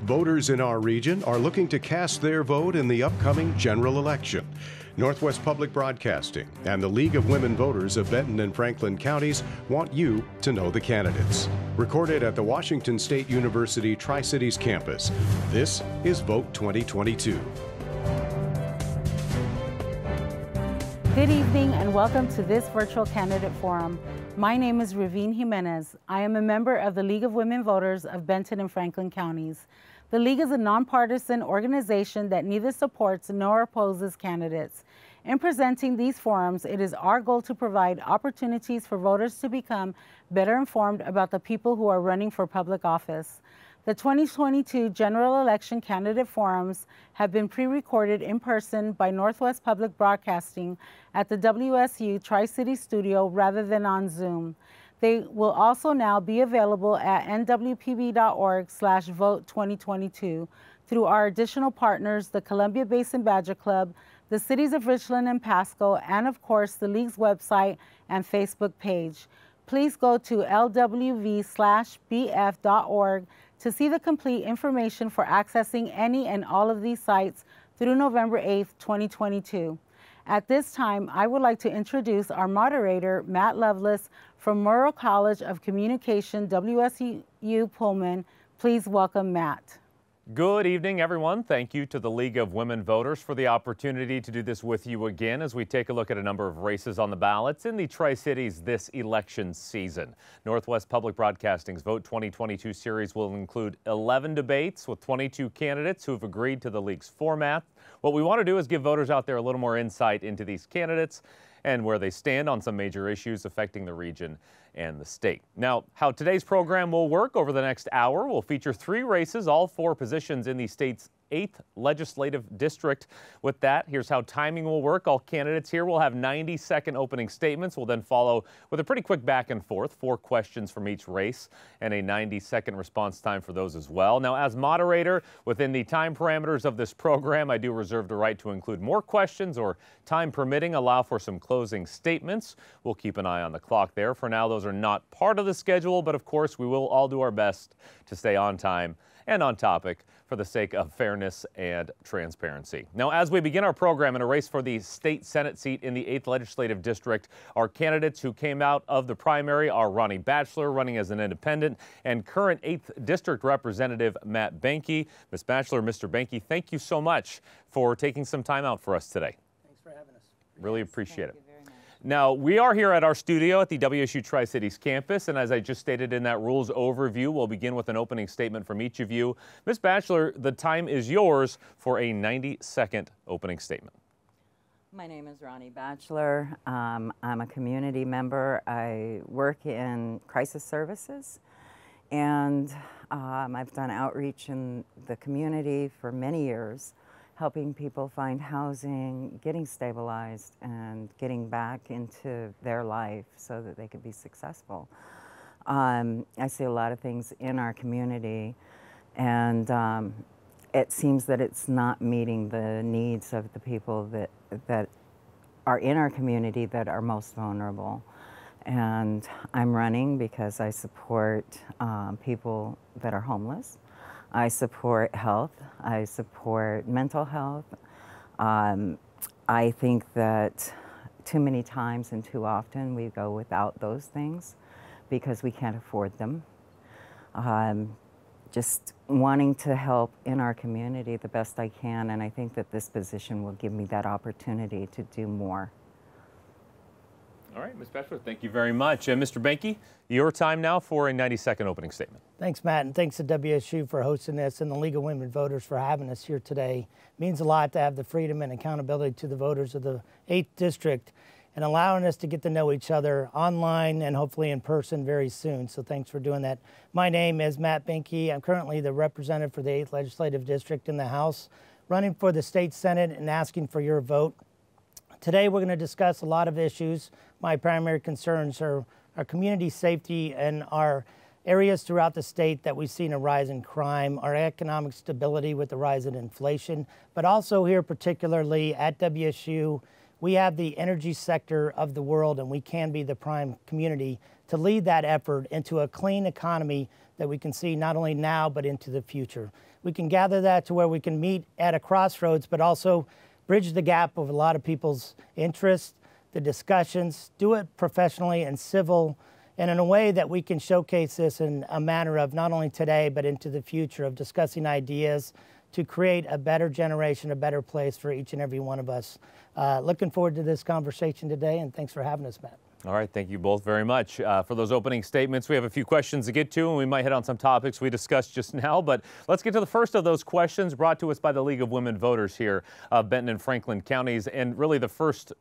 Voters in our region are looking to cast their vote in the upcoming general election. Northwest Public Broadcasting and the League of Women Voters of Benton and Franklin counties want you to know the candidates. Recorded at the Washington State University Tri-Cities campus, this is Vote 2022. Good evening and welcome to this virtual candidate forum. My name is Ravine Jimenez. I am a member of the League of Women Voters of Benton and Franklin counties. The League is a nonpartisan organization that neither supports nor opposes candidates. In presenting these forums, it is our goal to provide opportunities for voters to become better informed about the people who are running for public office. The 2022 general election candidate forums have been pre-recorded in person by Northwest Public Broadcasting at the WSU Tri-City studio rather than on Zoom. They will also now be available at nwpb.org/vote2022 through our additional partners, the Columbia Basin Badger Club, the cities of Richland and Pasco, and of course the League's website and Facebook page. Please go to lwv/bf.org to see the complete information for accessing any and all of these sites through November 8th, 2022. At this time, I would like to introduce our moderator, Matt Lovelace from Murrow College of Communication, WSU Pullman. Please welcome Matt. Good evening, everyone. Thank you to the League of Women Voters for the opportunity to do this with you again as we take a look at a number of races on the ballots in the Tri-Cities this election season. Northwest Public Broadcasting's Vote 2022 series will include 11 debates with 22 candidates who have agreed to the League's format. What we want to do is give voters out there a little more insight into these candidates and where they stand on some major issues affecting the region and the state. Now, how today's program will work over the next hour will feature 3 races, all 4 positions in the state's 8th legislative district. With that, here's how timing will work. All candidates here will have 90-second opening statements. We'll then follow with a pretty quick back and forth, 4 questions from each race and a 90-second response time for those as well. Now, as moderator, within the time parameters of this program, I do reserve the right to include more questions or, time permitting, allow for some closing statements. We'll keep an eye on the clock there. For now, those are not part of the schedule, but of course, we will all do our best to stay on time and on topic for the sake of fairness and transparency. Now, as we begin our program in a race for the state Senate seat in the 8th Legislative District, our candidates who came out of the primary are Ronnie Batchelor, running as an independent, and current 8th District Representative Matt Benke. Ms. Batchelor, Mr. Benke, thank you so much for taking some time out for us today. Thanks for having us. Really appreciate it. Now, we are here at our studio at the WSU Tri-Cities campus, and as I just stated in that rules overview, we'll begin with an opening statement from each of you. Ms. Batchelor, the time is yours for a 90-second opening statement. My name is Ronnie Batchelor. I'm a community member. I work in crisis services, and I've done outreach in the community for many years, helping people find housing, getting stabilized, and getting back into their life so that they can be successful. I see a lot of things in our community, and it seems that it's not meeting the needs of the people that are in our community that are most vulnerable. And I'm running because I support people that are homeless. I support health. I support mental health. I think that too many times and too often we go without those things because we can't afford them. Just wanting to help in our community the best I can, and I think that this position will give me that opportunity to do more. All right, Ms. Batchelor, thank you very much. Mr. Benke, your time now for a 90-second opening statement. Thanks, Matt, and thanks to WSU for hosting this and the League of Women Voters for having us here today. It means a lot to have the freedom and accountability to the voters of the 8th District and allowing us to get to know each other online and hopefully in person very soon. So thanks for doing that. My name is Matt Benke. I'm currently the representative for the 8th Legislative District in the House, running for the State Senate and asking for your vote. Today we're going to discuss a lot of issues. My primary concerns are our community safety and our areas throughout the state that we've seen a rise in crime, our economic stability with the rise in inflation, but also here particularly at WSU We have the energy sector of the world, and we can be the prime community to lead that effort into a clean economy that we can see not only now, but into the future. We can gather that to where we can meet at a crossroads, but also bridge the gap of a lot of people's interests, the discussions, do it professionally and civil, and in a way that we can showcase this in a manner of not only today, but into the future of discussing ideas to create a better generation, a better place for each and every one of us. Looking forward to this conversation today, and thanks for having us, Matt. All right, thank you both very much for those opening statements. We have a few questions to get to, and we might hit on some topics we discussed just now, but let's get to the first of those questions brought to us by the League of Women Voters here of Benton and Franklin counties. And really the first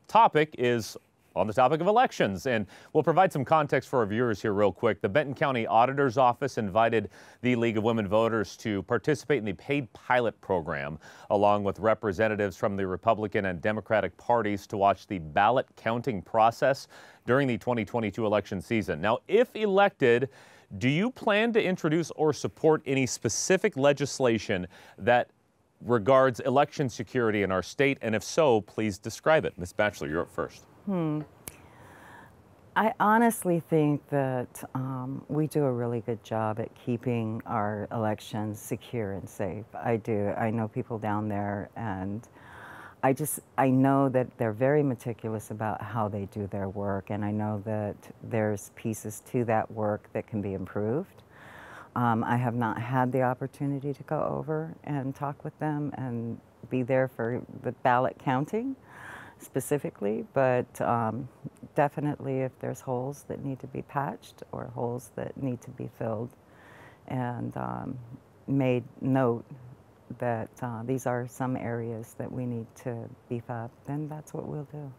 topic is on the topic of elections, and we'll provide some context for our viewers here real quick. The Benton County Auditor's Office invited the League of Women Voters to participate in the paid pilot program, along with representatives from the Republican and Democratic parties to watch the ballot counting process during the 2022 election season. Now, if elected, do you plan to introduce or support any specific legislation that regards election security in our state? And if so, please describe it. Ms. Batchelor, you're up first. I honestly think that we do a really good job at keeping our elections secure and safe. I do. I know people down there, and I know that they're very meticulous about how they do their work, and I know that there's pieces to that work that can be improved. I have not had the opportunity to go over and talk with them and be there for the ballot counting specifically, but definitely if there's holes that need to be patched or holes that need to be filled, and made note that these are some areas that we need to beef up, then that's what we'll do.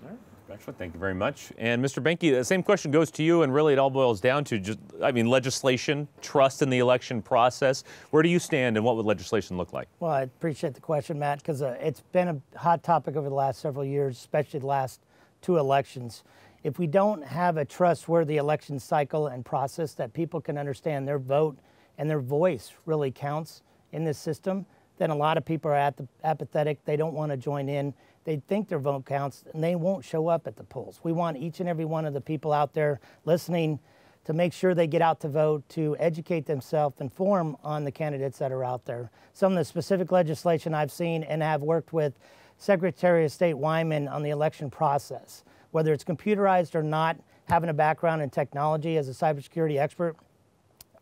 All right. Excellent. Thank you very much. And Mr. Benke, the same question goes to you, and really it all boils down to just, legislation, trust in the election process. Where do you stand, and what would legislation look like? Well, I appreciate the question, Matt, because it's been a hot topic over the last several years, especially the last 2 elections. If we don't have a trustworthy election cycle and process that people can understand their vote and their voice really counts in this system, then a lot of people are apathetic. They don't want to join in. They think their vote counts, and they won't show up at the polls. We want each and every one of the people out there listening to make sure they get out to vote, to educate themselves, inform on the candidates that are out there. Some of the specific legislation I've seen and have worked with Secretary of State Wyman on the election process, whether it's computerized or not, having a background in technology as a cybersecurity expert,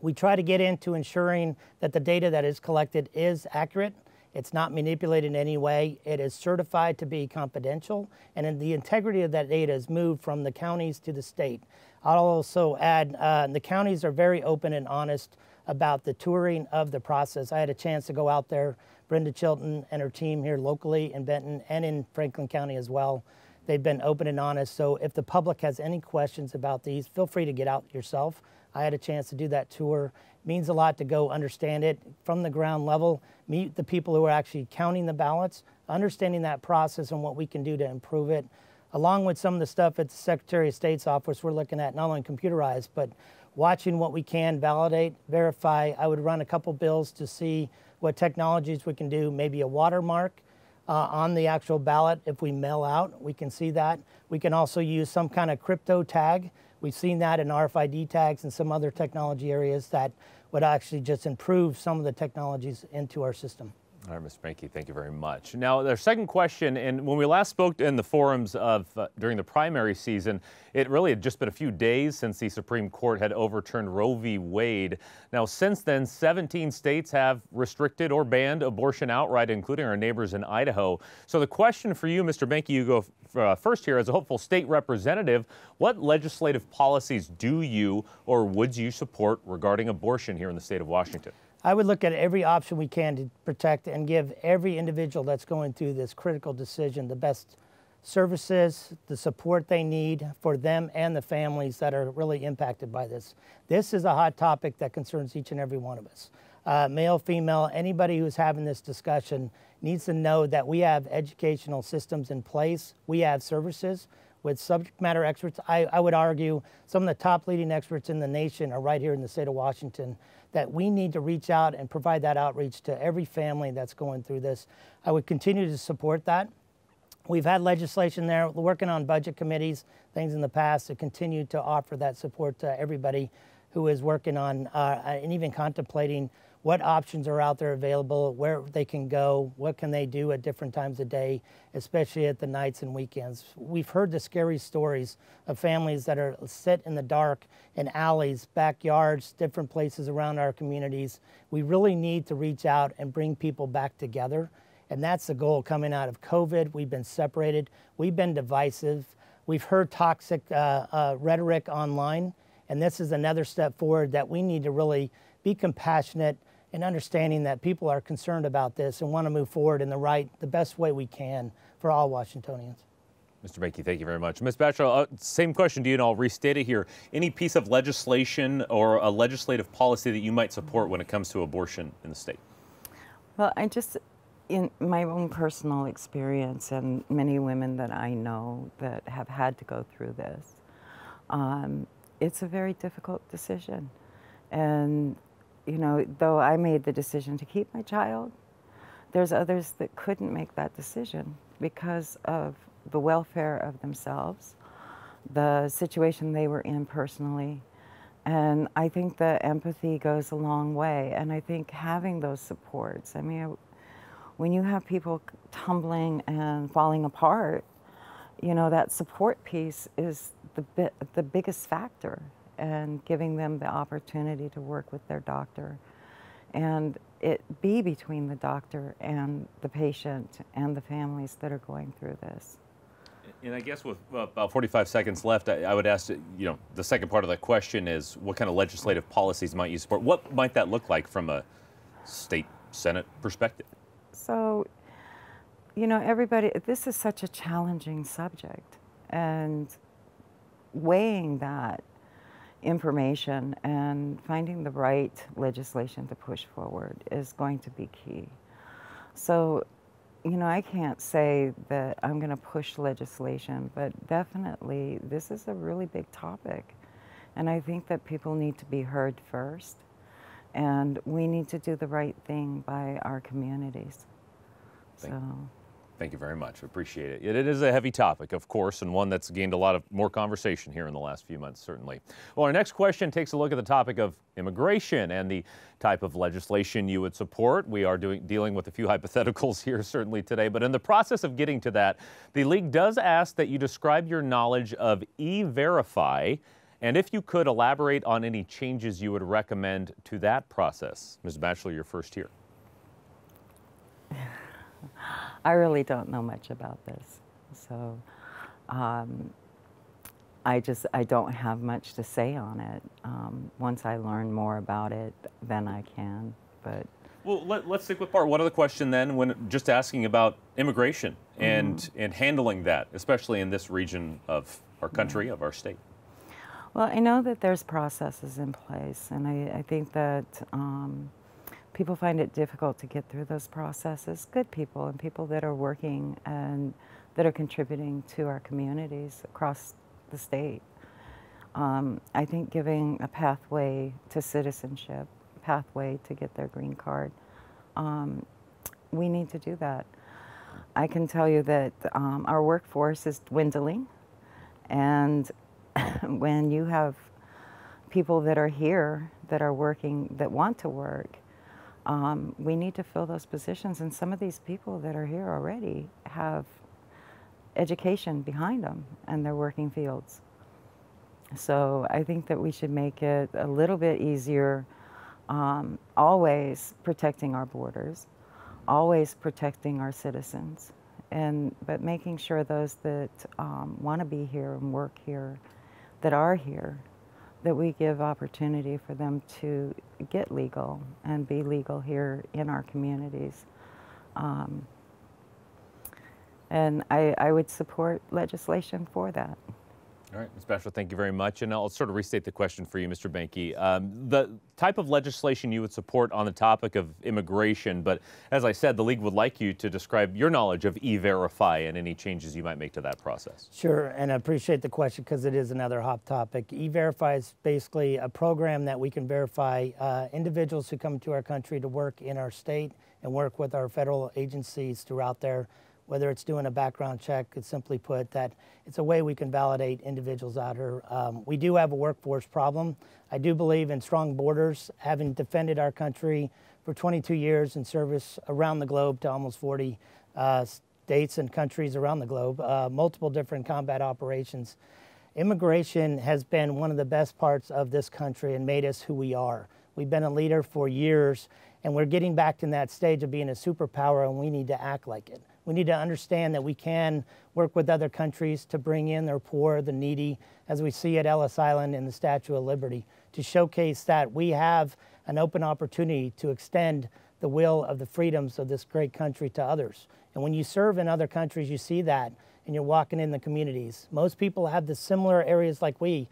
we try to get into ensuring that the data that is collected is accurate. It's not manipulated in any way. It is certified to be confidential, and the integrity of that data is moved from the counties to the state. I'll also add, the counties are very open and honest about the touring of the process. I had a chance to go out there, Brenda Chilton and her team here locally in Benton and in Franklin County as well. They've been open and honest, so if the public has any questions about these, feel free to get out yourself. I had a chance to do that tour. It means a lot to go understand it from the ground level, meet the people who are actually counting the ballots, understanding that process and what we can do to improve it. Along with some of the stuff at the Secretary of State's office, we're looking at not only computerized, but watching what we can validate, verify. I would run a couple bills to see what technologies we can do, maybe a watermark on the actual ballot. If we mail out, we can see that. We can also use some kind of crypto tag. We've seen that in RFID tags and some other technology areas that would actually just improve some of the technologies into our system. All right, Mr. Benke, thank you very much. Now, their second question, and when we last spoke in the forums of during the primary season, it really had just been a few days since the Supreme Court had overturned Roe v. Wade. Now, since then, 17 states have restricted or banned abortion outright, including our neighbors in Idaho. So the question for you, Mr. Benke, you go first here as a hopeful state representative. What legislative policies do you or would you support regarding abortion here in the state of Washington? I would look at every option we can to protect and give every individual that's going through this critical decision the best services, the support they need for them and the families that are really impacted by this. This is a hot topic that concerns each and every one of us. Male, female, anybody who's having this discussion needs to know that we have educational systems in place. We have services with subject matter experts. I would argue some of the top leading experts in the nation are right here in the state of Washington, that we need to reach out and provide that outreach to every family that's going through this. I would continue to support that. We've had legislation there, working on budget committees, things in the past to continue to offer that support to everybody who is working on and even contemplating what options are out there available, where they can go, what can they do at different times of day, especially at the nights and weekends. We've heard the scary stories of families that are sit in the dark in alleys, backyards, different places around our communities. We really need to reach out and bring people back together. And that's the goal coming out of COVID. We've been separated. We've been divisive. We've heard toxic rhetoric online. And this is another step forward that we need to really be compassionate and understanding that people are concerned about this and want to move forward in the best way we can for all Washingtonians. Mr. Benke, thank you very much. Ms. Batchelor, same question to you, and I'll restate it here. Any piece of legislation or a legislative policy that you might support when it comes to abortion in the state? Well, in my own personal experience and many women that I know that have had to go through this, it's a very difficult decision. And, you know, though I made the decision to keep my child, there's others that couldn't make that decision because of the welfare of themselves, the situation they were in personally. And I think the empathy goes a long way. And I think having those supports, I mean, when you have people tumbling and falling apart, you know, that support piece is the biggest factor, and giving them the opportunity to work with their doctor and it be between the doctor and the patient and the families that are going through this. And I guess with about 45 seconds left, I would ask, you know, the second part of the question is, what kind of legislative policies might you support? What might that look like from a state Senate perspective? So, you know, everybody, this is such a challenging subject, and weighing that information and finding the right legislation to push forward is going to be key. So, you know, I can't say that I'm going to push legislation, but definitely this is a really big topic. And I think that people need to be heard first, and we need to do the right thing by our communities. Thank you very much. Appreciate it. It is a heavy topic, of course, and one that's gained a lot of more conversation here in the last few months, certainly. Well, our next question takes a look at the topic of immigration and the type of legislation you would support. We are dealing with a few hypotheticals here, certainly today, but in the process of getting to that, the League does ask that you describe your knowledge of E-Verify, and if you could elaborate on any changes you would recommend to that process. Ms. Batchelor, you're first here. I really don't know much about this, so I don't have much to say on it. Once I learn more about it, then I can. But well, let's stick with part one of the question then, when just asking about immigration and handling that, especially in this region of our country, of our state. Well, I know that there's processes in place, and I think that people find it difficult to get through those processes. Good people and people that are working and that are contributing to our communities across the state. I think giving a pathway to citizenship, a pathway to get their green card, we need to do that. I can tell you that our workforce is dwindling, and when you have people that are here, that are working, that want to work, we need to fill those positions, and some of these people that are here already have education behind them and their working fields. So I think that we should make it a little bit easier, always protecting our borders, always protecting our citizens, but making sure those that want to be here and work here, that are here, that we give opportunity for them to get legal and be legal here in our communities. And I would support legislation for that. All right, Ms. Batchelor, thank you very much. And I'll sort of restate the question for you, Mr. Benke. The type of legislation you would support on the topic of immigration, but as I said, the League would like you to describe your knowledge of E-Verify and any changes you might make to that process. Sure, and I appreciate the question because it is another hot topic. E-Verify is basically a program that we can verify individuals who come to our country to work in our state and work with our federal agencies throughout there. whether it's doing a background check, it's simply put that it's a way we can validate individuals out here. We do have a workforce problem. I do believe in strong borders, having defended our country for 22 years in service around the globe to almost 40 states and countries around the globe, multiple different combat operations. Immigration has been one of the best parts of this country and made us who we are. We've been a leader for years, and we're getting back in that stage of being a superpower, and we need to act like it. We need to understand that we can work with other countries to bring in their poor, the needy, as we see at Ellis Island in the Statue of Liberty, to showcase that we have an open opportunity to extend the will of the freedoms of this great country to others. And when you serve in other countries, you see that, and you're walking in the communities. Most people have the similar areas like we.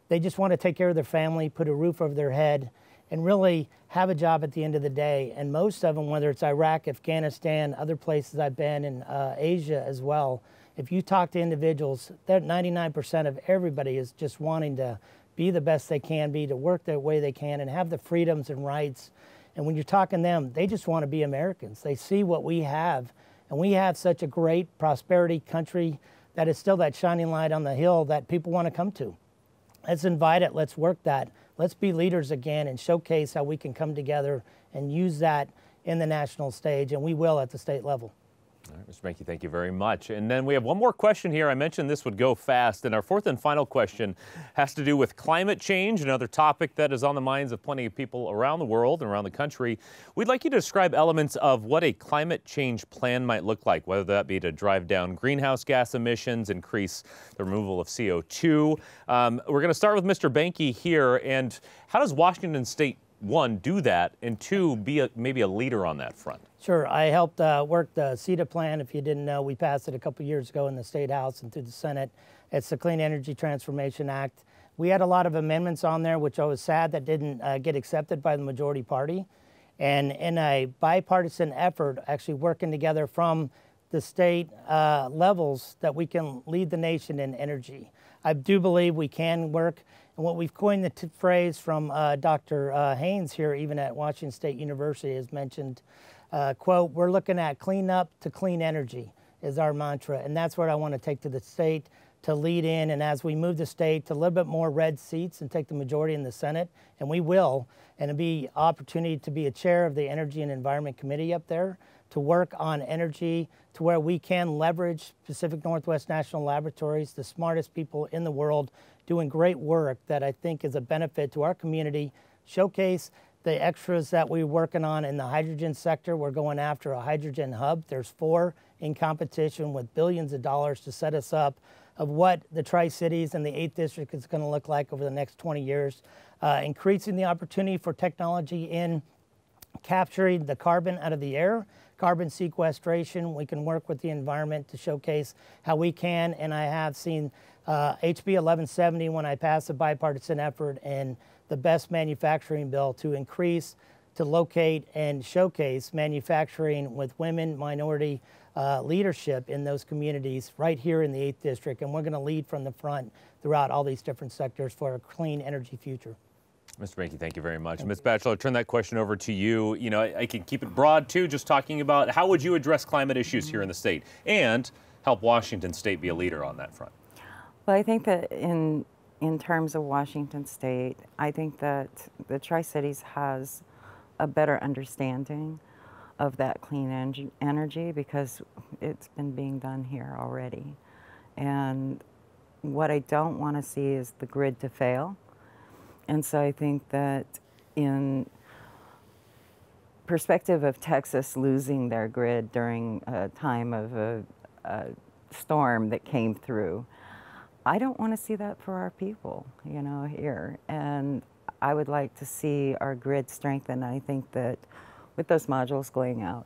They just want to take care of their family, put a roof over their head, and really have a job at the end of the day. And most of them, whether it's Iraq, Afghanistan, other places I've been in Asia as well, if you talk to individuals, that 99% of everybody is just wanting to be the best they can be, to work the way they can, and have the freedoms and rights. And when you're talking to them, they just want to be Americans. They see what we have, and we have such a great prosperity country that is still that shining light on the hill that people want to come to. Let's invite it, let's work that. Let's be leaders again and showcase how we can come together and use that in the national stage, and we will at the state level. All right, Mr. Benke, thank you very much. And then we have one more question here. I mentioned this would go fast, and our fourth and final question has to do with climate change, another topic that is on the minds of plenty of people around the world and around the country. We'd like you to describe elements of what a climate change plan might look like, whether that be to drive down greenhouse gas emissions, increase the removal of CO2. We're going to start with Mr. Benke here. And how does Washington State, one, do that, and two, be maybe a leader on that front? Sure. I helped work the CETA plan. If you didn't know, we passed it a couple years ago in the State House and through the Senate. It's the Clean Energy Transformation Act. We had a lot of amendments on there, which I was sad that didn't get accepted by the majority party. And in a bipartisan effort, actually working together from the state levels, that we can lead the nation in energy. I do believe we can work. And what we've coined the phrase from Dr. Haynes here, even at Washington State University, has mentioned, quote, we're looking at clean up to clean energy is our mantra. And that's what I want to take to the state to lead in. And as we move the state to a little bit more red seats and take the majority in the Senate, and we will, and it'll be opportunity to be a chair of the Energy and Environment Committee up there, to work on energy to where we can leverage Pacific Northwest National Laboratories, the smartest people in the world, doing great work that I think is a benefit to our community, showcase the extras that we're working on in the hydrogen sector. We're going after a hydrogen hub. There's 4 in competition with billions of dollars to set us up of what the Tri-Cities and the 8th District is going to look like over the next 20 years, increasing the opportunity for technology in capturing the carbon out of the air, carbon sequestration. We can work with the environment to showcase how we can, and I have seen HB 1170 when I passed a bipartisan effort and the best manufacturing bill to increase, to locate and showcase manufacturing with women, minority leadership in those communities right here in the 8th District. And we're going to lead from the front throughout all these different sectors for a clean energy future. Mr. Benke, thank you very much. Ms. Batchelor, turn that question over to you. You know, I can keep it broad too, just talking about how would you address climate issues here in the state and help Washington State be a leader on that front? Well, I think that in terms of Washington State, I think that the Tri-Cities has a better understanding of that clean energy because it's been being done here already. And what I don't want to see is the grid to fail. And so I think that in perspective of Texas losing their grid during a time of a storm that came through, I don't want to see that for our people, you know, here. And I would like to see our grid strengthened. I think that with those modules going out,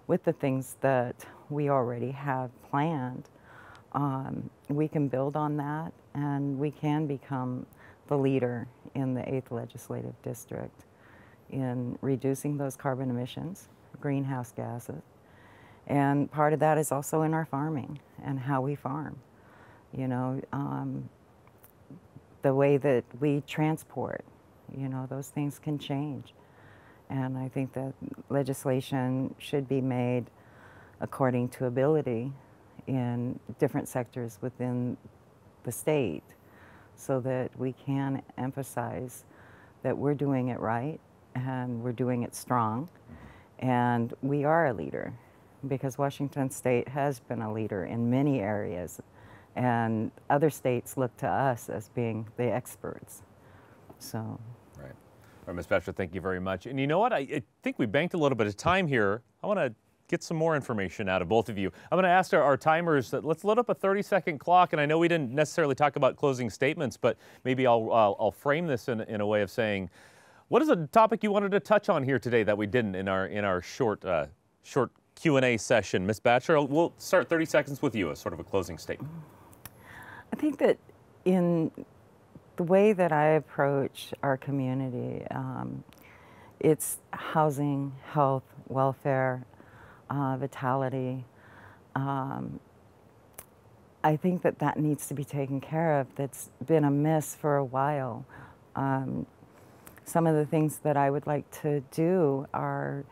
with the things that we already have planned, we can build on that and we can become the leader in the 8th Legislative District in reducing those carbon emissions, greenhouse gases. And part of that is also in our farming and how we farm. You know, the way that we transport, you know, those things can change. And I think that legislation should be made according to ability in different sectors within the state, so that we can emphasize that we're doing it right and we're doing it strong, and we are a leader, because Washington State has been a leader in many areas, and other states look to us as being the experts. So. Right. All right, Ms. Batchelor, thank you very much. And you know what? I think we banked a little bit of time here. I want to get some more information out of both of you. I'm going to ask our timers that let's load up a 30-second clock. And I know we didn't necessarily talk about closing statements, but maybe I'll frame this in a way of saying, what is a topic you wanted to touch on here today that we didn't in our short Q&A session? Ms. Batchelor, we'll start 30 seconds with you as sort of a closing statement. I think that in the way that I approach our community, it's housing, health, welfare, vitality. I think that needs to be taken care of. That's been a miss for a while. Some of the things that I would like to do are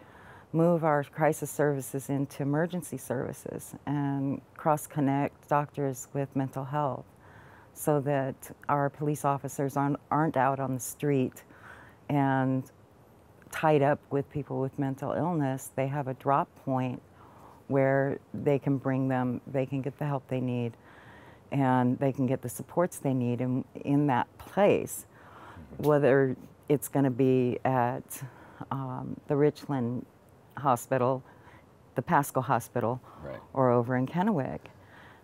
move our crisis services into emergency services and cross-connect doctors with mental health, so that our police officers aren't out on the street and tied up with people with mental illness. They have a drop point where they can bring them, they can get the help they need, and they can get the supports they need in that place, whether it's going to be at the Richland Hospital, the Pasco Hospital, right, or over in Kennewick.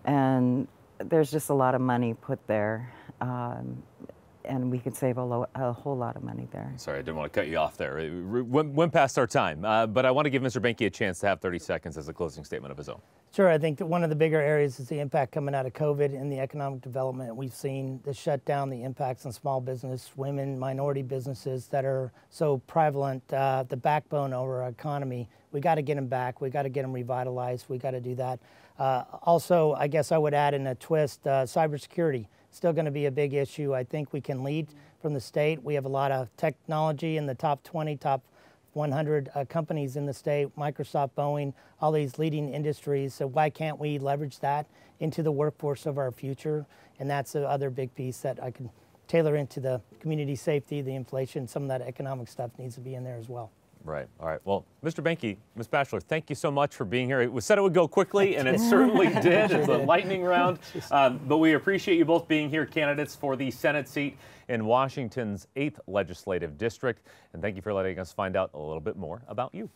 And there's just a lot of money put there, and we could save a whole lot of money there. Sorry, I didn't want to cut you off there. We went past our time, but I want to give Mr. Benke a chance to have 30 seconds as a closing statement of his own. Sure, I think that one of the bigger areas is the impact coming out of COVID and the economic development. We've seen the shutdown, the impacts on small business, women, minority businesses that are so prevalent, the backbone of our economy. We got to get them back. We got to get them revitalized. We got to do that. Also, I guess I would add in a twist, cybersecurity. Still going to be a big issue. I think we can lead from the state. We have a lot of technology in the top 20, top 100 companies in the state, Microsoft, Boeing, all these leading industries. So why can't we leverage that into the workforce of our future? And that's the other big piece that I can tailor into the community safety, the inflation, some of that economic stuff needs to be in there as well. Right. All right. Well, Mr. Benke, Ms. Batchelor, thank you so much for being here. It was said it would go quickly, and it certainly did. It's a lightning round. But we appreciate you both being here, candidates for the Senate seat in Washington's 8th Legislative District. And thank you for letting us find out a little bit more about you.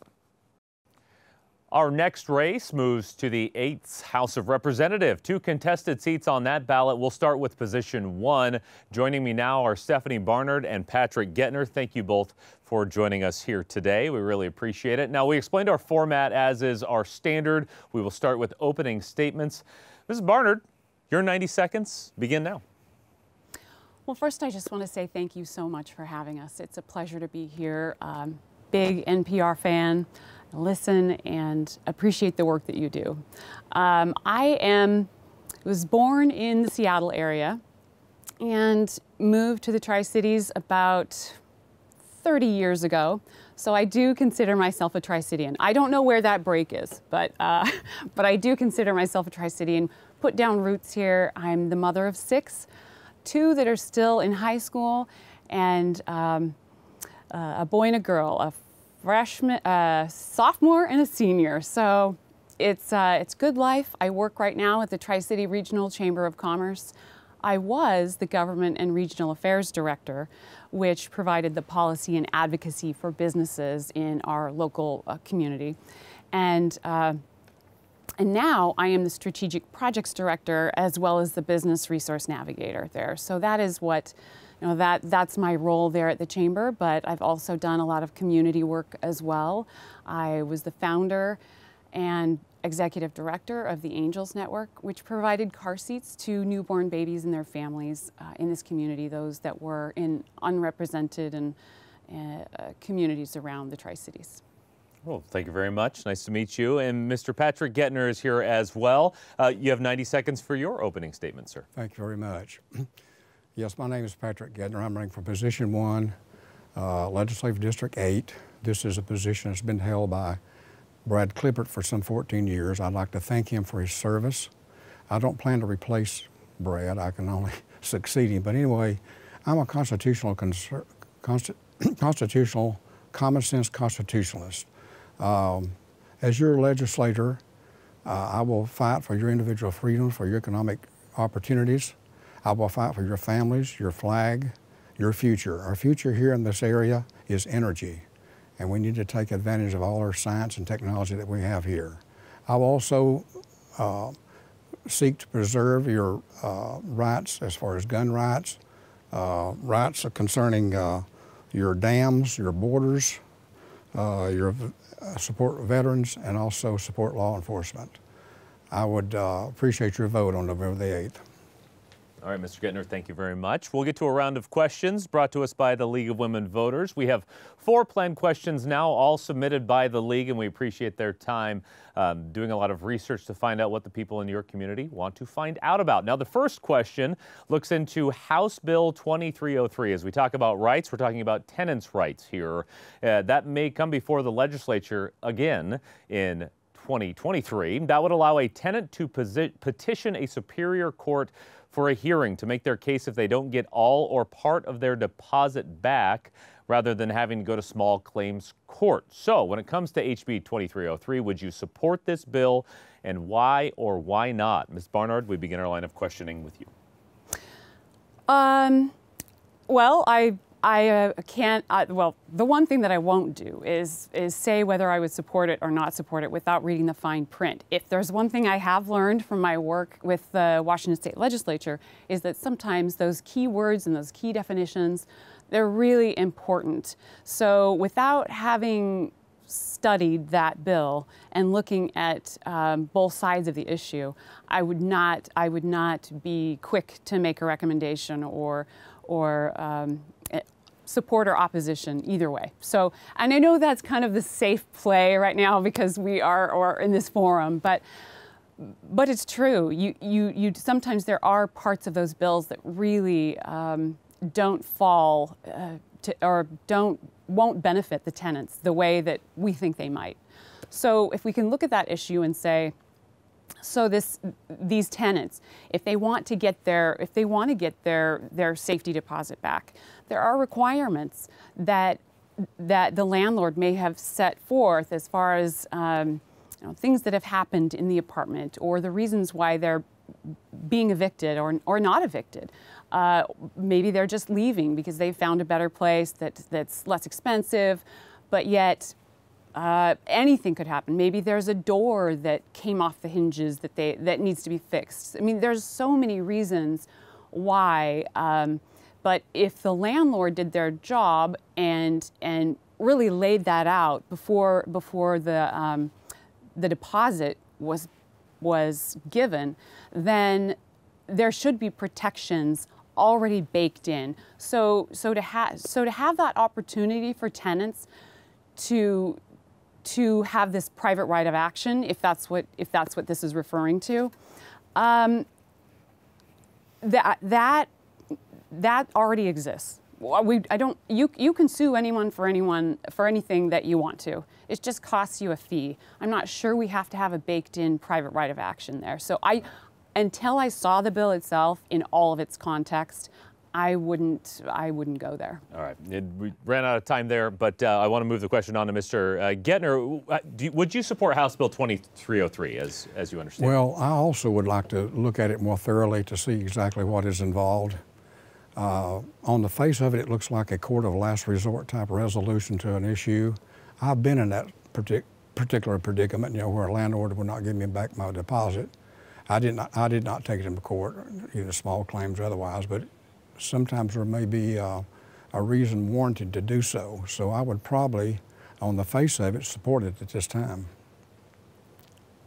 Our next race moves to the 8th House of Representatives. 2 contested seats on that ballot. We'll start with position 1. Joining me now are Stephanie Barnard and Patrick Gettner. Thank you both for joining us here today. We really appreciate it. Now, we explained our format as is our standard. We will start with opening statements. Mrs. Barnard, your 90 seconds begin now. Well, first, I just want to say thank you so much for having us. It's a pleasure to be here. Big NPR fan. Listen and appreciate the work that you do. I was born in the Seattle area and moved to the Tri-Cities about 30 years ago. So I do consider myself a Tri-Citian. I don't know where that break is, but I do consider myself a Tri-Citian. Put down roots here. I'm the mother of 6, 2 that are still in high school, and a boy and a girl, a freshman, sophomore and a senior. So it's good life. I work right now at the Tri-City Regional Chamber of Commerce. I was the Government and Regional Affairs Director, which provided the policy and advocacy for businesses in our local community. And now I am the Strategic Projects Director as well as the Business Resource Navigator there. So that is what, that's my role there at the Chamber, but I've also done a lot of community work as well. I was the founder and executive director of the Angels Network, which provided car seats to newborn babies and their families in this community, those that were in unrepresented and communities around the Tri-Cities. Well, thank you very much. Nice to meet you. And Mr. Patrick Gettner is here as well. You have 90 seconds for your opening statement, sir. Thank you very much. Yes, my name is Patrick Gettner. I'm running for position 1, Legislative District 8. This is a position that's been held by Brad Clippert for some 14 years. I'd like to thank him for his service. I don't plan to replace Brad. I can only succeed him. But anyway, I'm a constitutional common sense constitutionalist. As your legislator, I will fight for your individual freedoms, for your economic opportunities. I will fight for your families, your flag, your future. Our future here in this area is energy, and we need to take advantage of all our science and technology that we have here. I will also seek to preserve your rights as far as gun rights, rights concerning your dams, your borders, your support veterans, and also support law enforcement. I would appreciate your vote on November the 8th. All right, Mr. Gettner, thank you very much. We'll get to a round of questions brought to us by the League of Women Voters. We have 4 planned questions now, all submitted by the League, and we appreciate their time doing a lot of research to find out what the people in your community want to find out about. Now, the first question looks into House Bill 2303. As we talk about rights, we're talking about tenants' rights here. That may come before the legislature again in 2023. That would allow a tenant to petition a superior court for a hearing to make their case if they don't get all or part of their deposit back, rather than having to go to small claims court. So when it comes to HB 2303, would you support this bill, and why or why not? Ms. Barnard, we begin our line of questioning with you. Well, I can't, well, the one thing that I won't do is say whether I would support it or not support it without reading the fine print. If there's one thing I have learned from my work with the Washington State Legislature, is that sometimes those key words and those key definitions, they're really important. So without having studied that bill and looking at both sides of the issue, I would not be quick to make a recommendation or support or opposition either way. So, and I know that's kind of the safe play right now because we are in this forum, but it's true. You sometimes there are parts of those bills that really don't fall or won't benefit the tenants the way that we think they might. So if we can look at that issue and say, so these tenants, if they want to get their safety deposit back, there are requirements that the landlord may have set forth as far as things that have happened in the apartment, or the reasons why they're being evicted or not evicted. Maybe they're just leaving because they found a better place that's less expensive, but yet anything could happen. Maybe there's a door that came off the hinges that needs to be fixed. I mean, there's so many reasons why. But if the landlord did their job and really laid that out before the deposit was given, then there should be protections already baked in. So to have that opportunity for tenants to have this private right of action, if that's what this is referring to, that already exists. You can sue anyone for anything that you want to. It just costs you a fee. I'm not sure we have to have a baked-in private right of action there. So until I saw the bill itself in all of its context, I wouldn't go there. All right, we ran out of time there, but I want to move the question on to Mr. Gettner. Would you support House Bill 2303 as you understand? Well, I also would like to look at it more thoroughly to see exactly what is involved. On the face of it, it looks like a court of last resort type resolution to an issue. I've been in that particular predicament, where a landlord would not give me back my deposit. I did not take it into court, either small claims or otherwise, but sometimes there may be a reason warranted to do so. So I would probably, on the face of it, support it at this time.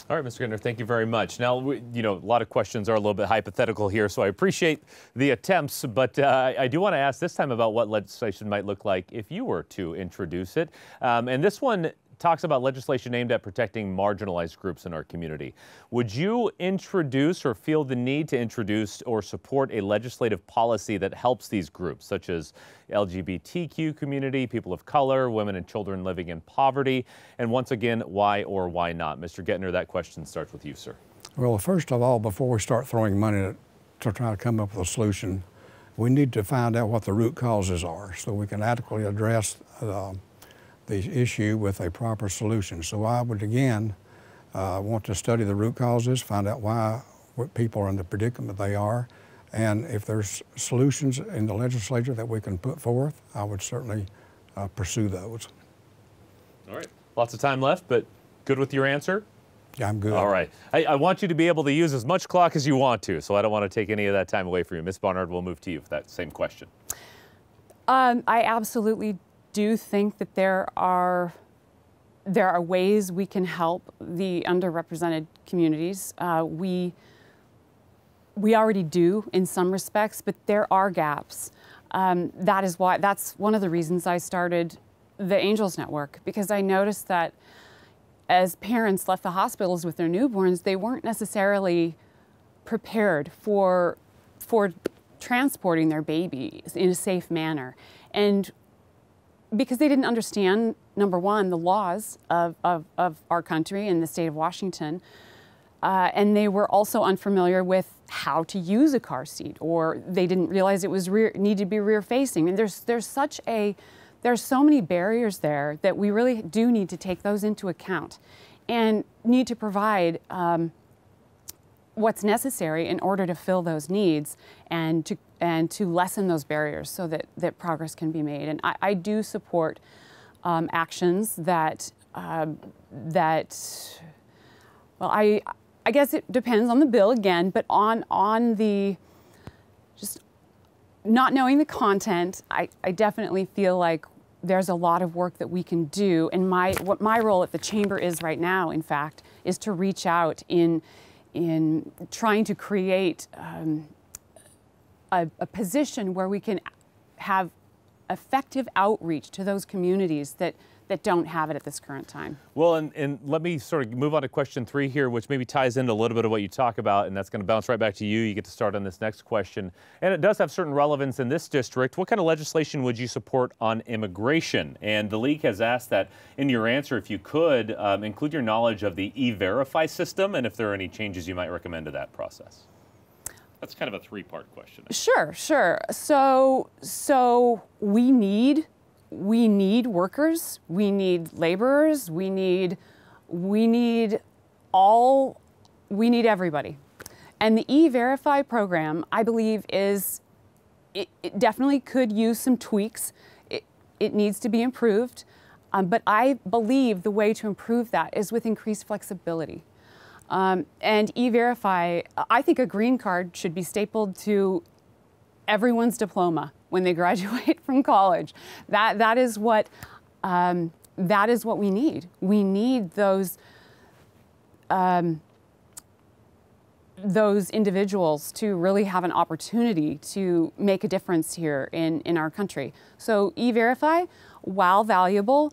All right, Mr. Gettner, thank you very much. Now, a lot of questions are a little bit hypothetical here, so I appreciate the attempts, but I do want to ask this time about what legislation might look like if you were to introduce it. And this one talks about legislation aimed at protecting marginalized groups in our community. Would you introduce or feel the need to introduce or support a legislative policy that helps these groups, such as LGBTQ community, people of color, women and children living in poverty? And once again, why or why not? Mr. Gettner, that question starts with you, sir. Well, first of all, before we start throwing money to try to come up with a solution, we need to find out what the root causes are so we can adequately address the issue with a proper solution. So I would again want to study the root causes, find out why people are in the predicament they are, and if there's solutions in the legislature that we can put forth, I would certainly pursue those. All right, lots of time left, but good with your answer? Yeah, I'm good. All right. I want you to be able to use as much clock as you want to, so I don't want to take any of that time away from you. Ms. Barnard, we'll move to you for that same question. I absolutely do think that there are ways we can help the underrepresented communities. We already do in some respects, but there are gaps. That's one of the reasons I started the Angels Network, because I noticed that as parents left the hospitals with their newborns, they weren't necessarily prepared for transporting their baby in a safe manner. And because they didn't understand, number one, the laws of our country and the state of Washington, and they were also unfamiliar with how to use a car seat, or they didn't realize it was needed to be rear facing. And there's so many barriers there that we really do need to take those into account and need to provide what's necessary in order to fill those needs and to lessen those barriers so that progress can be made. And I do support actions that well, I guess it depends on the bill again, but on the just not knowing the content, I definitely feel like there's a lot of work that we can do. And what my role at the Chamber is right now, in fact, is to reach out in trying to create a position where we can have effective outreach to those communities that don't have it at this current time. Well, and let me sort of move on to question 3 here, which maybe ties into a little bit of what you talk about, and that's going to bounce right back to you. You get to start on this next question. And it does have certain relevance in this district. What kind of legislation would you support on immigration? And the League has asked that in your answer, if you could, include your knowledge of the E-Verify system and if there are any changes you might recommend to that process. That's kind of a 3-part question. Sure. So we need workers, we need laborers, we need everybody. And the E-Verify program, I believe, it definitely could use some tweaks. It needs to be improved, but I believe the way to improve that is with increased flexibility. And E-Verify, I think a green card should be stapled to everyone's diploma when they graduate from college. That is what we need. We need those individuals to really have an opportunity to make a difference here in our country. So E-Verify, while valuable,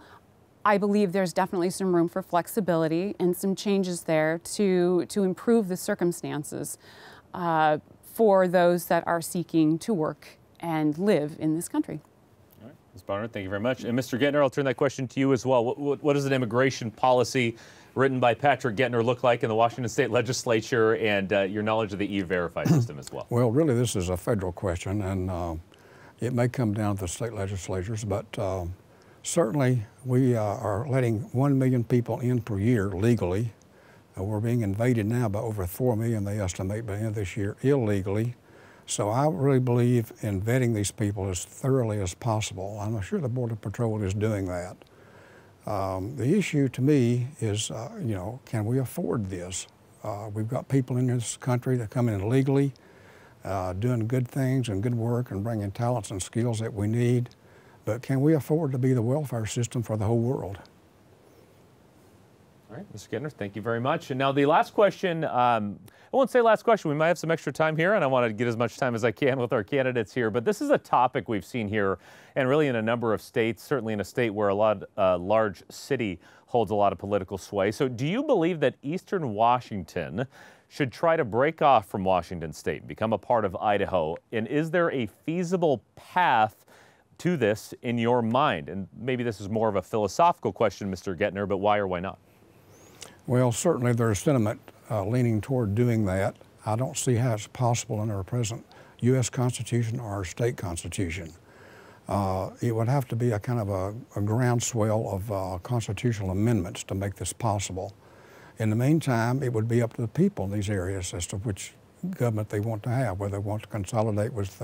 I believe there's definitely some room for flexibility and some changes there to improve the circumstances for those that are seeking to work and live in this country. All right, Ms. Barnard, thank you very much. And Mr. Gettner, I'll turn that question to you as well. What does an immigration policy written by Patrick Gettner look like in the Washington State Legislature, and your knowledge of the E-Verify system as well? Well, really, this is a federal question, and it may come down to the state legislatures, but certainly we are letting 1 million people in per year legally. We're being invaded now by over 4 million, they estimate, by the end of this year, illegally. So I really believe in vetting these people as thoroughly as possible. I'm sure the Border Patrol is doing that. The issue to me is, can we afford this? We've got people in this country that come in illegally, doing good things and good work and bringing talents and skills that we need. But can we afford to be the welfare system for the whole world? All All right, Mr. Gettner, thank you very much. And now the last question, I won't say last question, we might have some extra time here, and I want to get as much time as I can with our candidates here, but this is a topic we've seen here and really in a number of states, certainly in a state where a large city holds a lot of political sway. So do you believe that Eastern Washington should try to break off from Washington State, become a part of Idaho, and is there a feasible path to this in your mind? And maybe this is more of a philosophical question, Mr. Gettner, but why or why not? Well, certainly there's sentiment leaning toward doing that. I don't see how it's possible under our present U.S. Constitution or our state constitution. It would have to be a kind of a groundswell of constitutional amendments to make this possible. In the meantime, it would be up to the people in these areas as to which government they want to have, whether they want to consolidate with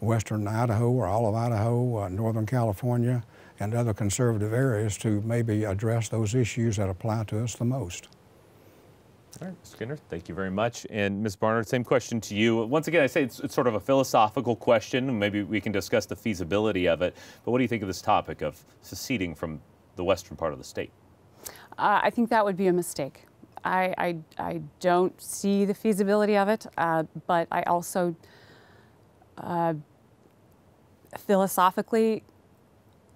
western Idaho or all of Idaho, northern California, and other conservative areas to maybe address those issues that apply to us the most. All right, Mr. Skinner, thank you very much. And Ms. Barnard, same question to you. Once again, I say it's sort of a philosophical question. Maybe we can discuss the feasibility of it. But what do you think of this topic of seceding from the western part of the state? I think that would be a mistake. I don't see the feasibility of it, but I also philosophically,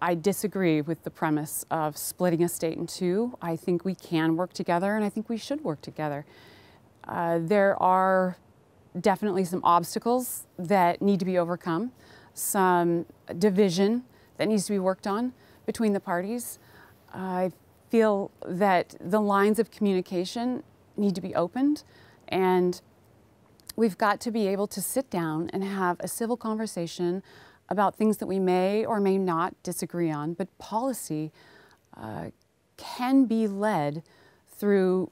I disagree with the premise of splitting a state in two. I think we can work together, and I think we should work together. There are definitely some obstacles that need to be overcome, some division that needs to be worked on between the parties. I feel that the lines of communication need to be opened, and we've got to be able to sit down and have a civil conversation about things that we may or may not disagree on, but policy can be led through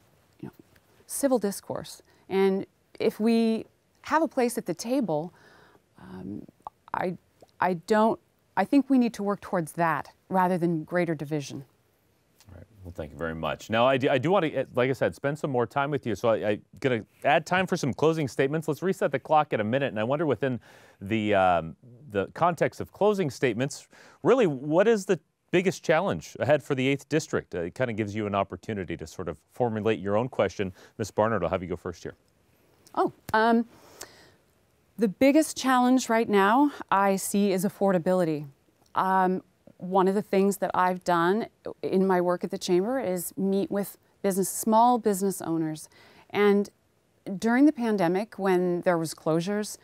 civil discourse. And if we have a place at the table, I think we need to work towards that rather than greater division. All right. Well, thank you very much. Now, I do want to, like I said, spend some more time with you. So I'm going to add time for some closing statements. Let's reset the clock in a minute. And I wonder within the context of closing statements, really, what is the biggest challenge ahead for the 8th District? It kind of gives you an opportunity to sort of formulate your own question. Ms. Barnard, I'll have you go first here. Oh, the biggest challenge right now I see is affordability. One of the things that I've done in my work at the Chamber is meet with small business owners. And during the pandemic, when there was closures,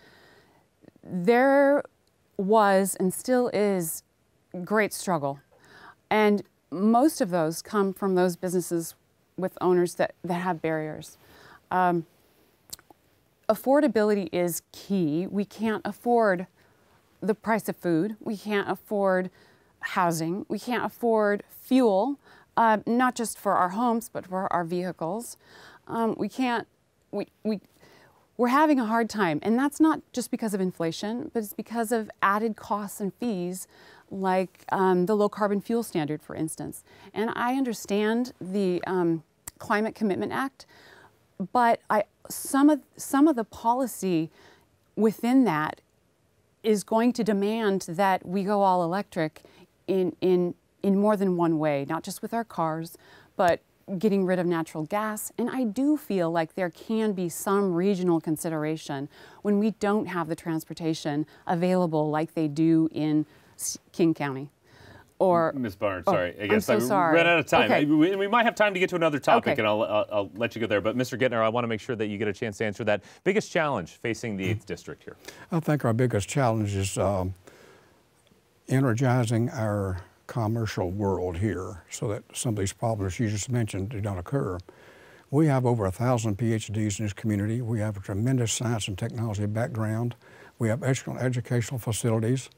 there was and still is great struggle. And most of those come from those businesses with owners that have barriers. Affordability is key. We can't afford the price of food. We can't afford housing. We can't afford fuel, not just for our homes, but for our vehicles. We're having a hard time, and that's not just because of inflation, but it's because of added costs and fees, like the low carbon fuel standard, for instance. And I understand the Climate Commitment Act, but some of the policy within that is going to demand that we go all electric in more than one way, not just with our cars, but getting rid of natural gas. And I do feel like there can be some regional consideration when we don't have the transportation available like they do in King County. Or Ms. Barnard, sorry, I guess I'm so sorry. Ran out of time. Okay. We might have time to get to another topic, Okay. and I'll let you go there. But Mr. Gettner, I want to make sure that you get a chance to answer that. Biggest challenge facing the 8th District here? I think our biggest challenge is energizing our commercial world here so that some of these problems you just mentioned do not occur. We have over 1,000 PhDs in this community. We have a tremendous science and technology background. We have excellent educational facilities.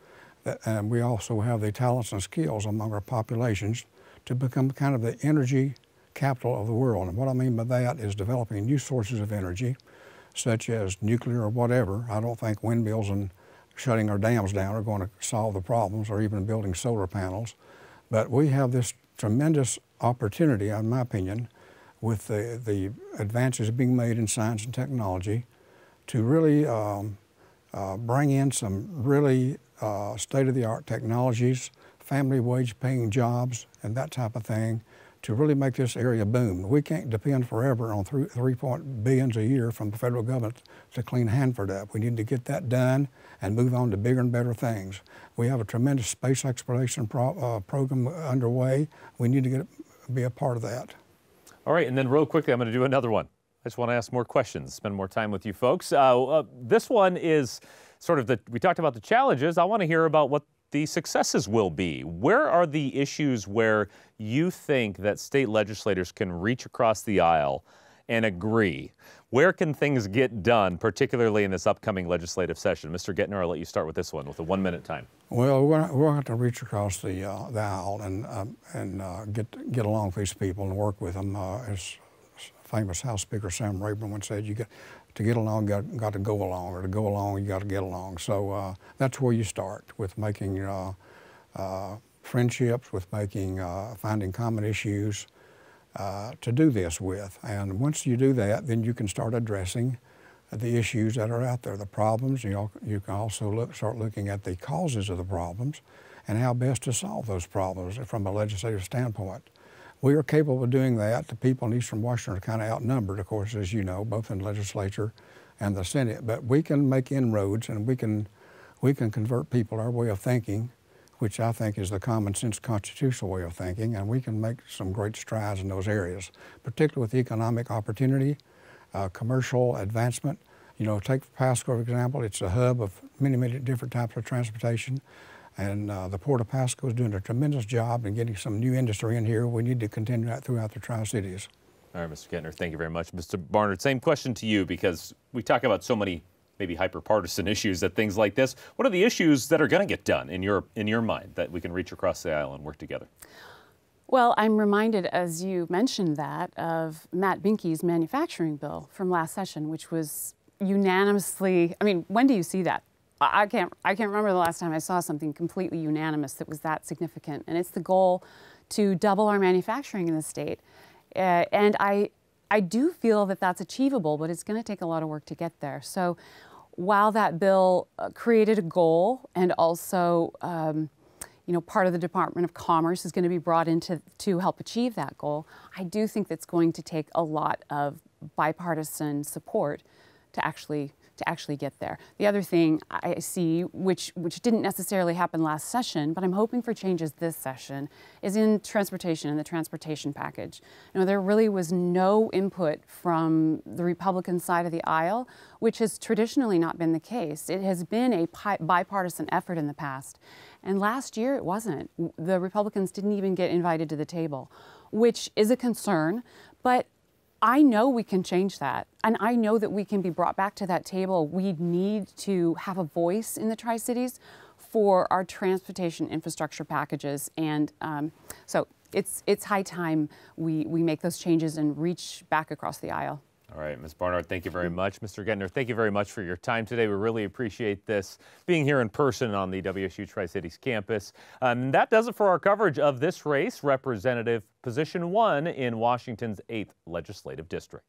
And we also have the talents and skills among our populations to become kind of the energy capital of the world. And what I mean by that is developing new sources of energy, such as nuclear or whatever. I don't think windmills and shutting our dams down are going to solve the problems, or even building solar panels. But we have this tremendous opportunity, in my opinion, with the advances being made in science and technology to really bring in some really state-of-the-art technologies, family wage-paying jobs, and that type of thing, to really make this area boom. We can't depend forever on $3 billion a year from the federal government to clean Hanford up. We need to get that done and move on to bigger and better things. We have a tremendous space exploration program underway. We need to be a part of that. All right, and then real quickly, I'm going to do another one. I just want to ask more questions, spend more time with you folks. This one is sort of we talked about the challenges. I want to hear about what the successes will be. Where are the issues where you think that state legislators can reach across the aisle and agree? Where can things get done, particularly in this upcoming legislative session? Mr. Gettner, I'll let you start with this one with a 1-minute time. Well, we're going to have to reach across the aisle and get along with these people and work with them. As famous House Speaker Sam Rayburn once said, to get along, you got to go along, or to go along, you got to get along. So that's where you start, with making friendships, with finding common issues to do this with. And once you do that, then you can start addressing the issues that are out there, the problems. You can also start looking at the causes of the problems and how best to solve those problems from a legislative standpoint. We are capable of doing that. The people in Eastern Washington are kind of outnumbered, of course, as you know, both in the legislature and the Senate. But we can make inroads, and we can convert people our way of thinking, which I think is the common sense constitutional way of thinking, and we can make some great strides in those areas, particularly with economic opportunity, commercial advancement. You know, take Pasco, for example. It's a hub of many, many different types of transportation. And the Port of Pasco is doing a tremendous job in getting some new industry in here. We need to continue that throughout the Tri-Cities. All right, Mr. Gettner, thank you very much. Mr. Barnard, same question to you, because we talk about so many maybe hyper-partisan issues at things like this. What are the issues that are going to get done in your mind that we can reach across the aisle and work together? Well, I'm reminded, as you mentioned that, of Matt Binke's manufacturing bill from last session, which was unanimously, I mean, when do you see that? I can't remember the last time I saw something completely unanimous that was that significant. And it's the goal to double our manufacturing in the state. And I do feel that that's achievable, but it's going to take a lot of work to get there. So while that bill created a goal, and also you know, part of the Department of Commerce is going to be brought in to help achieve that goal, I do think that's going to take a lot of bipartisan support to actually get there. The other thing I see, which didn't necessarily happen last session, but I'm hoping for changes this session, is in transportation and the transportation package. You know, there really was no input from the Republican side of the aisle, which has traditionally not been the case. It has been a bipartisan effort in the past. And last year it wasn't. The Republicans didn't even get invited to the table, which is a concern, but I know we can change that, and I know that we can be brought back to that table. We need to have a voice in the Tri-Cities for our transportation infrastructure packages, and so it's high time we make those changes and reach back across the aisle. All right, Ms. Barnard, thank you very much. Mr. Gettner, thank you very much for your time today. We really appreciate this, being here in person on the WSU Tri-Cities campus. That does it for our coverage of this race, Representative Position 1 in Washington's 8th Legislative District.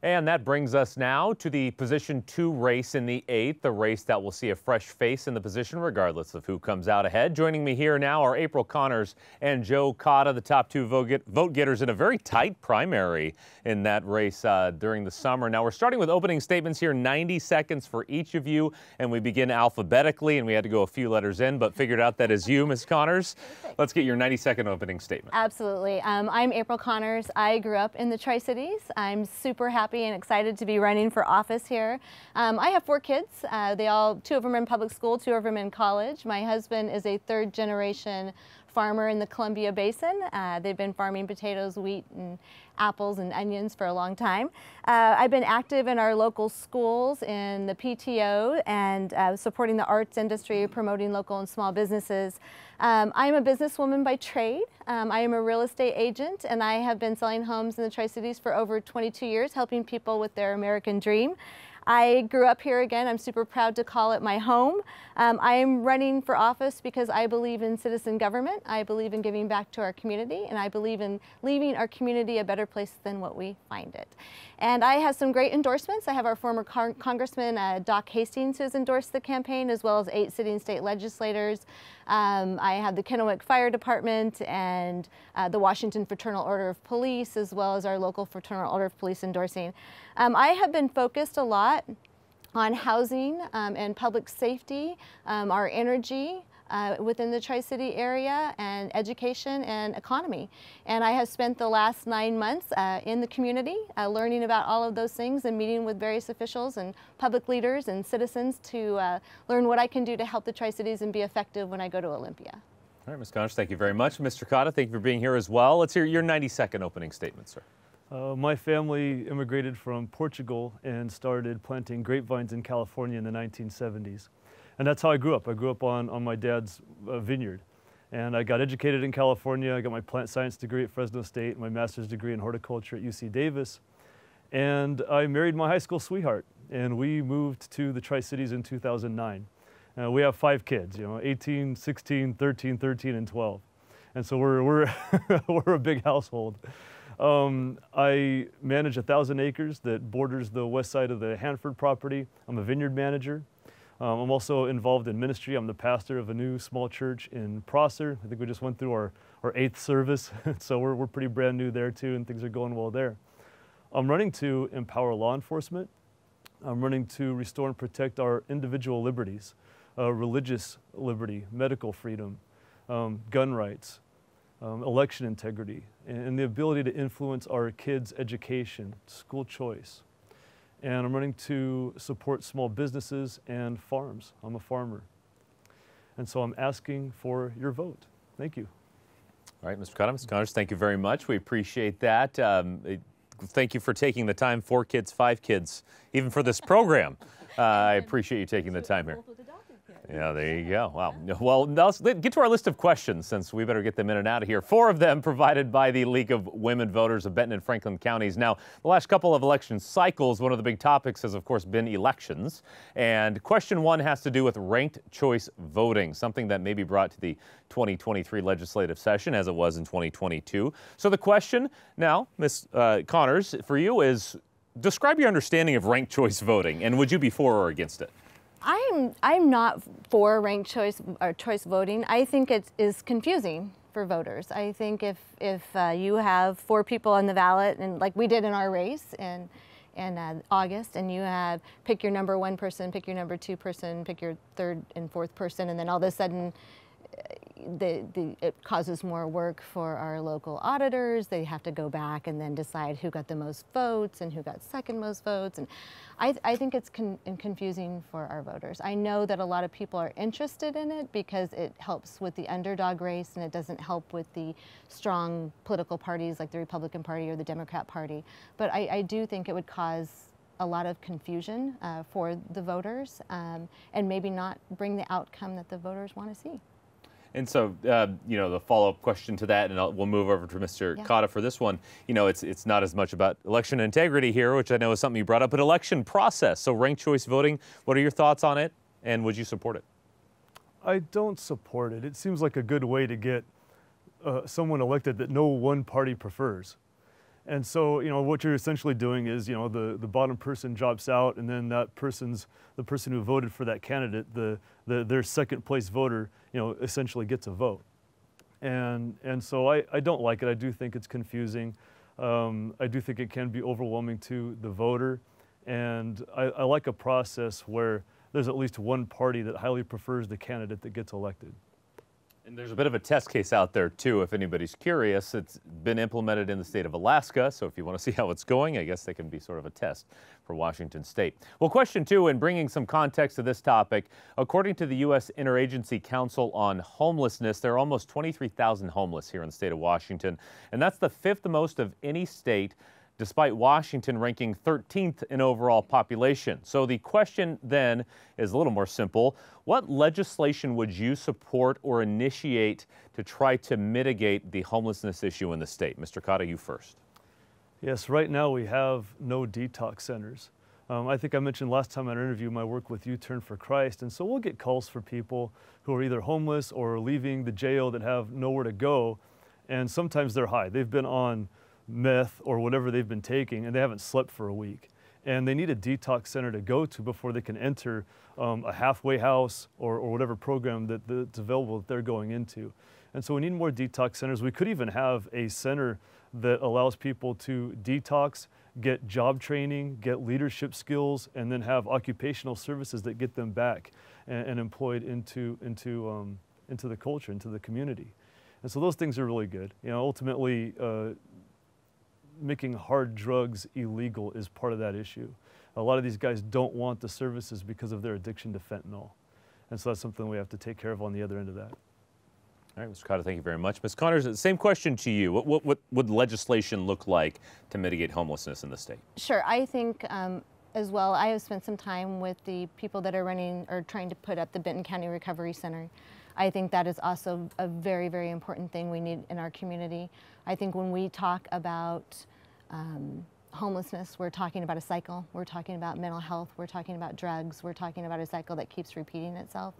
And that brings us now to the Position 2 race in the 8th, the race that will see a fresh face in the position regardless of who comes out ahead. Joining me here now are April Connors and Joe Cotta, the top two vote getters in a very tight primary in that race during the summer. Now we're starting with opening statements here, 90 seconds for each of you, and we begin alphabetically, and we had to go a few letters in, but figured out that is you, Ms. Connors. Let's get your 90-second opening statement. Absolutely. I'm April Connors. I grew up in the Tri-Cities. I'm super happy and excited to be running for office here. I have 4 kids. 2 of them are in public school, 2 of them in college. My husband is a 3rd-generation farmer in the Columbia Basin. They've been farming potatoes, wheat, and apples and onions for a long time. I've been active in our local schools, in the PTO, and supporting the arts industry, promoting local and small businesses. I'm a businesswoman by trade. I am a real estate agent, and I have been selling homes in the Tri-Cities for over 22 years, helping people with their American dream. I grew up here again. I'm super proud to call it my home. I'm running for office because I believe in citizen government. I believe in giving back to our community, and I believe in leaving our community a better place than what we find it. And I have some great endorsements. I have our former Congressman Doc Hastings, who has endorsed the campaign, as well as 8 sitting state legislators. I have the Kennewick Fire Department and the Washington Fraternal Order of Police, as well as our local Fraternal Order of Police endorsing. I have been focused a lot on housing and public safety, our energy within the Tri-City area, and education and economy. And I have spent the last 9 months in the community learning about all of those things and meeting with various officials and public leaders and citizens to learn what I can do to help the Tri-Cities and be effective when I go to Olympia. All right, Ms. Connors, thank you very much. Mr. Cotta, thank you for being here as well. Let's hear your 90-second opening statement, sir. My family immigrated from Portugal and started planting grapevines in California in the 1970s. And that's how I grew up. I grew up on my dad's vineyard. And I got educated in California. I got my plant science degree at Fresno State, my master's degree in horticulture at UC Davis. And I married my high school sweetheart. And we moved to the Tri-Cities in 2009. We have 5 kids, 18, 16, 13, 13, and 12. And so we're, we're a big household. I manage 1,000 acres that borders the west side of the Hanford property. I'm a vineyard manager. I'm also involved in ministry. I'm the pastor of a new small church in Prosser. I think we just went through our 8th service, so we're pretty brand new there too, and things are going well there. I'm running to empower law enforcement. I'm running to restore and protect our individual liberties, religious liberty, medical freedom, gun rights, election integrity, and the ability to influence our kids' education, school choice. And I'm running to support small businesses and farms. I'm a farmer. And so I'm asking for your vote. Thank you. All right, Mr. Cotta, Ms. Connors, thank you very much. We appreciate that. Thank you for taking the time, 4 kids, 5 kids, even for this program. I appreciate you taking the time here. Yeah, there you go. Wow. Well, let's get to our list of questions, since we better get them in and out of here. 4 of them provided by the League of Women Voters of Benton and Franklin counties. Now, the last couple of election cycles, one of the big topics has, of course, been elections. And question 1 has to do with ranked choice voting, something that may be brought to the 2023 legislative session, as it was in 2022. So the question now, Ms. Connors, for you is, describe your understanding of ranked choice voting, and would you be for or against it? I'm not for ranked choice or choice voting. I think it is confusing for voters. I think if you have 4 people on the ballot, and like we did in our race in August, and you have pick your number 1 person, pick your number 2 person, pick your 3rd and 4th person, and then all of a sudden it causes more work for our local auditors. They have to go back and then decide who got the most votes and who got second most votes. And I think it's confusing for our voters. I know that a lot of people are interested in it because it helps with the underdog race, and it doesn't help with the strong political parties like the Republican Party or the Democrat Party. But I do think it would cause a lot of confusion for the voters and maybe not bring the outcome that the voters want to see. And so, the follow-up question to that, and we'll move over to Mr. Cotta for this one. It's not as much about election integrity here, which I know is something you brought up, but election process. So ranked choice voting, what are your thoughts on it, and would you support it? I don't support it. It seems like a good way to get someone elected that no one party prefers. And so, what you're essentially doing is, the bottom person drops out, and then the person who voted for that candidate, their second place voter, essentially gets a vote. And so I don't like it. I do think it's confusing. I do think it can be overwhelming to the voter. And I like a process where there's at least one party that highly prefers the candidate that gets elected. And there's a bit of a test case out there, too, if anybody's curious. It's been implemented in the state of Alaska, so if you want to see how it's going, I guess they can be sort of a test for Washington State. Well, question 2, and bringing some context to this topic, according to the U.S. Interagency Council on Homelessness, there are almost 23,000 homeless here in the state of Washington, and that's the 5th most of any state, despite Washington ranking 13th in overall population. So the question then is a little more simple. What legislation would you support or initiate to try to mitigate the homelessness issue in the state? Mr. Cotta, you first. Yes, right now we have no detox centers. I think I mentioned last time in our interview my work with U-Turn for Christ, and so we'll get calls for people who are either homeless or leaving the jail that have nowhere to go, and sometimes they're high. They've been on meth or whatever they've been taking, and they haven't slept for a week. And they need a detox center to go to before they can enter a halfway house or whatever program that's available that they're going into. And so we need more detox centers. We could even have a center that allows people to detox, get job training, get leadership skills, and then have occupational services that get them back and employed into the culture, into the community. And so those things are really good. You know, ultimately, making hard drugs illegal is part of that issue. A lot of these guys don't want the services because of their addiction to fentanyl. And so that's something we have to take care of on the other end of that. All right, Mr. Cotter, thank you very much. Ms. Connors, same question to you. What would legislation look like to mitigate homelessness in the state? Sure, I think as well, I have spent some time with the people that are running or trying to put up the Benton County Recovery Center. I think that is also a very, very important thing we need in our community. I think when we talk about homelessness, we're talking about a cycle. We're talking about mental health. We're talking about drugs. We're talking about a cycle that keeps repeating itself.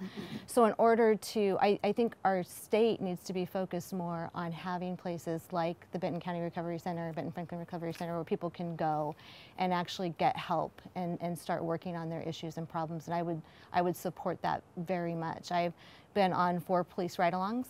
So in order to, I think our state needs to be focused more on having places like the Benton County Recovery Center, Benton Franklin Recovery Center, where people can go and actually get help and start working on their issues and problems. And I would support that very much. I've been on 4 police ride-alongs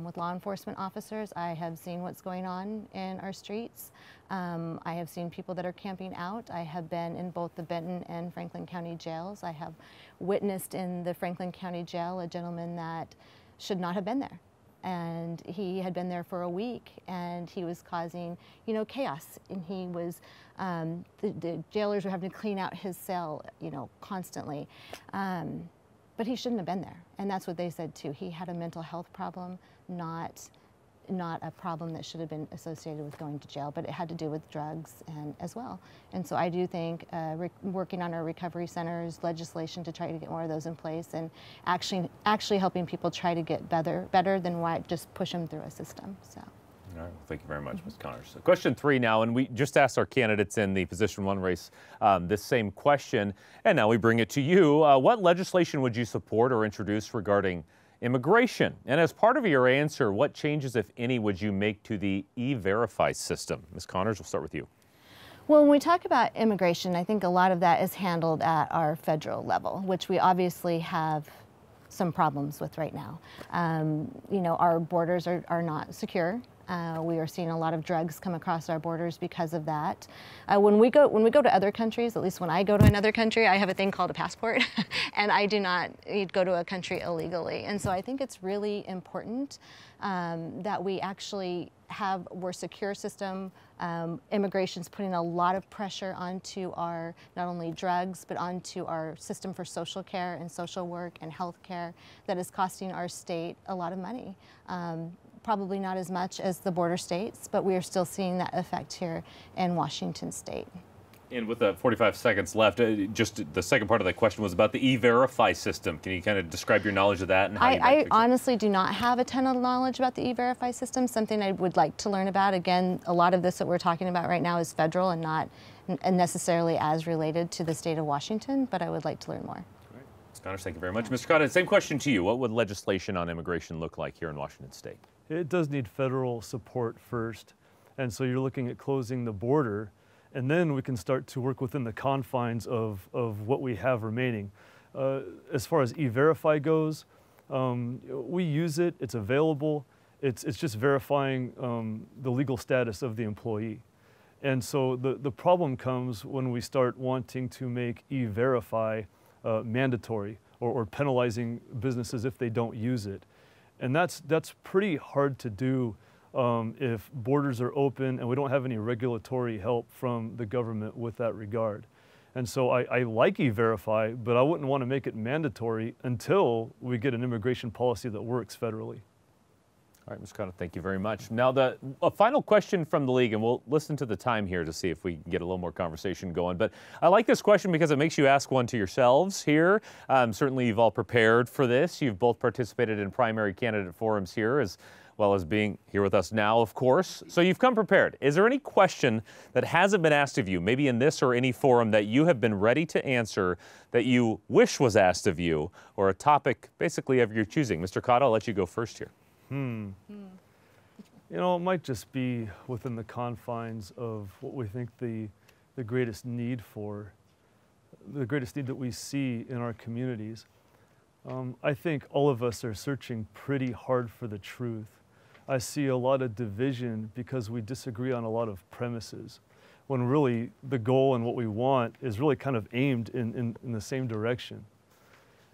with law enforcement officers. I have seen what's going on in our streets. I have seen people that are camping out. I have been in both the Benton and Franklin County jails. I have witnessed in the Franklin County jail a gentleman that should not have been there. And he had been there for a week, and he was causing, you know, chaos. And he was, the jailers were having to clean out his cell, you know, constantly. But he shouldn't have been there, and that's what they said too. He had a mental health problem, not a problem that should have been associated with going to jail, but it had to do with drugs and as well. And so I do think working on our recovery centers, legislation to try to get more of those in place, and actually helping people try to get better than why just push them through a system. So. All right, well, thank you very much, Ms. Connors. So question 3 now, and we just asked our candidates in the position 1 race this same question, and now we bring it to you. What legislation would you support or introduce regarding immigration? And as part of your answer, what changes, if any, would you make to the E-Verify system? Ms. Connors, we'll start with you. Well, when we talk about immigration, I think a lot of that is handled at our federal level, which we obviously have some problems with right now. You know, our borders are not secure. We are seeing a lot of drugs come across our borders because of that. When we go to other countries, at least when I go to another country, I have a thing called a passport, and I do not go to a country illegally. And so I think it's really important that we actually have a more secure system. Immigration's putting a lot of pressure onto our, not only drugs, but onto our system for social care and social work and health care that is costing our state a lot of money. Probably not as much as the border states, but we are still seeing that effect here in Washington state. And with 45 seconds left, just the second part of that question was about the E-Verify system. Can you kind of describe your knowledge of that? And how I honestly do not have a ton of knowledge about the E-Verify system, something I would like to learn about. Again, a lot of this that we're talking about right now is federal and not necessarily as related to the state of Washington, but I would like to learn more. Ms. Connors, thank you very much. Mr. Cotton, same question to you. What would legislation on immigration look like here in Washington state? It does need federal support first. And so you're looking at closing the border, and then we can start to work within the confines of what we have remaining. As far as E-Verify goes, we use it, it's available. It's just verifying the legal status of the employee. And so the problem comes when we start wanting to make E-Verify mandatory or penalizing businesses if they don't use it. And that's pretty hard to do if borders are open and we don't have any regulatory help from the government with that regard. And so I like E-Verify, but I wouldn't want to make it mandatory until we get an immigration policy that works federally. All right, Mr. Cotton, thank you very much. Now, a final question from the league, and we'll listen to the time here to see if we can get a little more conversation going. But I like this question because it makes you ask one to yourselves here. Certainly, you've all prepared for this. You've both participated in primary candidate forums here as well as being here with us now, of course. So you've come prepared. Is there any question that hasn't been asked of you, maybe in this or any forum, that you have been ready to answer that you wish was asked of you, or a topic basically of your choosing? Mr. Cotta, I'll let you go first here. You know, it might just be within the confines of what we think the greatest need that we see in our communities. I think all of us are searching pretty hard for the truth. I see a lot of division because we disagree on a lot of premises, when really the goal and what we want is really kind of aimed in the same direction.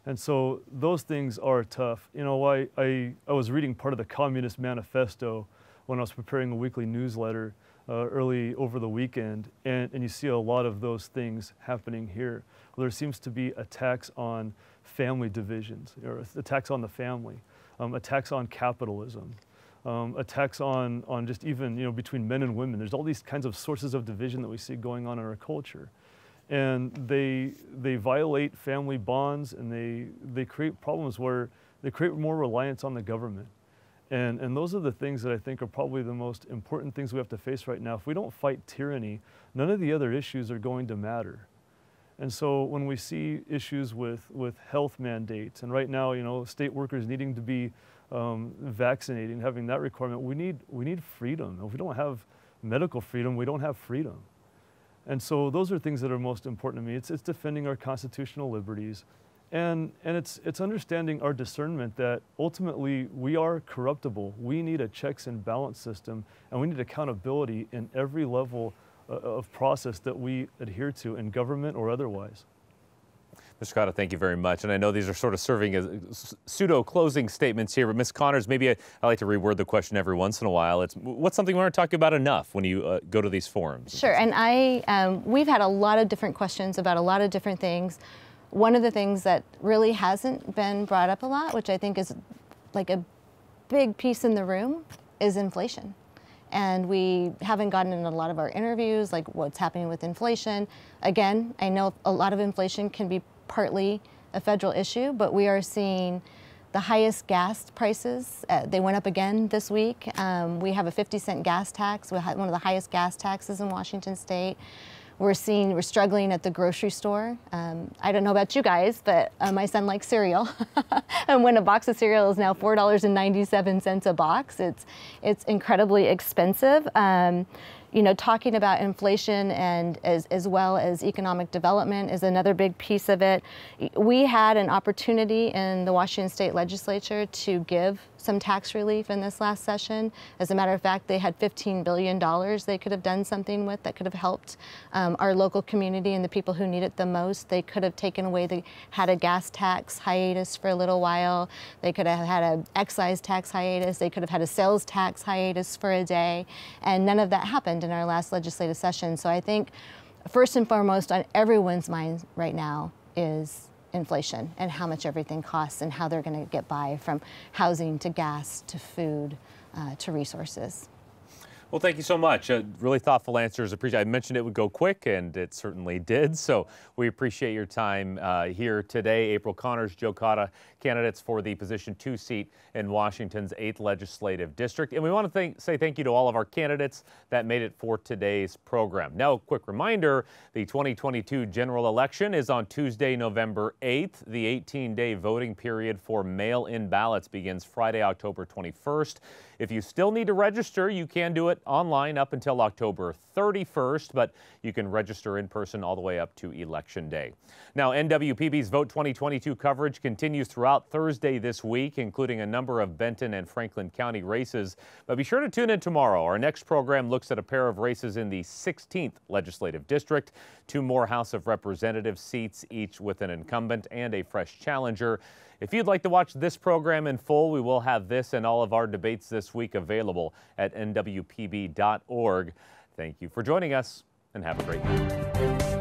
And so those things are tough. You know, I was reading part of the Communist Manifesto when I was preparing a weekly newsletter early over the weekend, and you see a lot of those things happening here. Well, there seems to be attacks on family divisions, or attacks on the family, attacks on capitalism, attacks on just even, you know, between men and women. There's all these kinds of sources of division that we see going on in our culture. And they violate family bonds, and they create problems where they create more reliance on the government. And those are the things that I think are probably the most important things we have to face right now. If we don't fight tyranny, none of the other issues are going to matter. And so when we see issues with health mandates, and right now, you know, state workers needing to be vaccinating, having that requirement, we need freedom. If we don't have medical freedom, we don't have freedom. And so those are things that are most important to me. It's defending our constitutional liberties. And it's understanding our discernment that ultimately we are corruptible. We need a checks and balance system, and we need accountability in every level of process that we adhere to in government or otherwise. Mr. Cotta, thank you very much. And I know these are sort of serving as pseudo-closing statements here, but Ms. Connors, maybe I like to reword the question every once in a while. What's something we aren't talking about enough when you go to these forums? Sure, and we've had a lot of different questions about a lot of different things. One of the things that really hasn't been brought up a lot, which I think is like a big piece in the room, is inflation. And we haven't gotten in a lot of our interviews, like what's happening with inflation. Again, I know a lot of inflation can be partly a federal issue, but we are seeing the highest gas prices. They went up again this week. We have a 50-cent gas tax. We had one of the highest gas taxes in Washington State. We're struggling at the grocery store. I don't know about you guys, but my son likes cereal. And when a box of cereal is now $4.97 a box, it's incredibly expensive. You know, talking about inflation and as well as economic development is another big piece of it. We had an opportunity in the Washington State Legislature to give some tax relief in this last session. As a matter of fact, they had $15 billion they could have done something with that could have helped our local community and the people who need it the most. They could have taken away, had a gas tax hiatus for a little while. They could have had an excise tax hiatus. They could have had a sales tax hiatus for a day. And none of that happened in our last legislative session. So I think first and foremost on everyone's mind right now is inflation and how much everything costs and how they're going to get by, from housing to gas to food to resources. Well, thank you so much. Really thoughtful answers. I mentioned it would go quick, and it certainly did. So we appreciate your time here today. April Connors, Joe Cotta, candidates for the position 2 seat in Washington's 8th Legislative District. And we want to say thank you to all of our candidates that made it for today's program. Now, a quick reminder, the 2022 general election is on Tuesday, November 8th. The 18-day voting period for mail-in ballots begins Friday, October 21st. If you still need to register, you can do it online up until October 31st, but you can register in person all the way up to Election Day. Now, NWPB's Vote 2022 coverage continues throughout Thursday this week, including a number of Benton and Franklin County races. But be sure to tune in tomorrow. Our next program looks at a pair of races in the 16th Legislative District, 2 more House of Representatives seats, each with an incumbent and a fresh challenger. If you'd like to watch this program in full, we will have this and all of our debates this week available at nwpb.org. Thank you for joining us, and have a great night.